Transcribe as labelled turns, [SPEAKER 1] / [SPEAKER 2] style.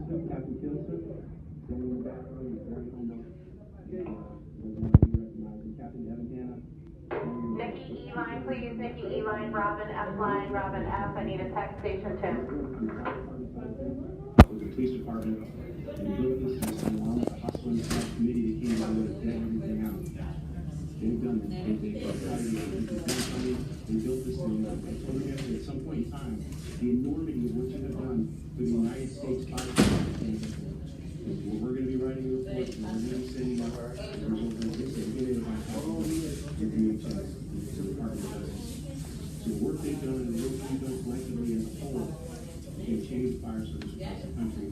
[SPEAKER 1] Kilson, Captain Kilson, standing in the background, he's very humble. Doesn't want to be recognized. And Captain Evan Hanna.
[SPEAKER 2] Nikki E line, please. Nikki E line, Robin F line, Robin F. I need a text station too.
[SPEAKER 1] With the police department, and built this system along with the hospital and staff committee that came down and vetted everything out. They've done this. They built this thing. I told them yesterday, at some point in time, the enormity of what you have done for the United States Fire Department. We're going to be writing reports, and we're going to be sending out so the work they've done and the work we've done collectively as a whole can change fire service across the country.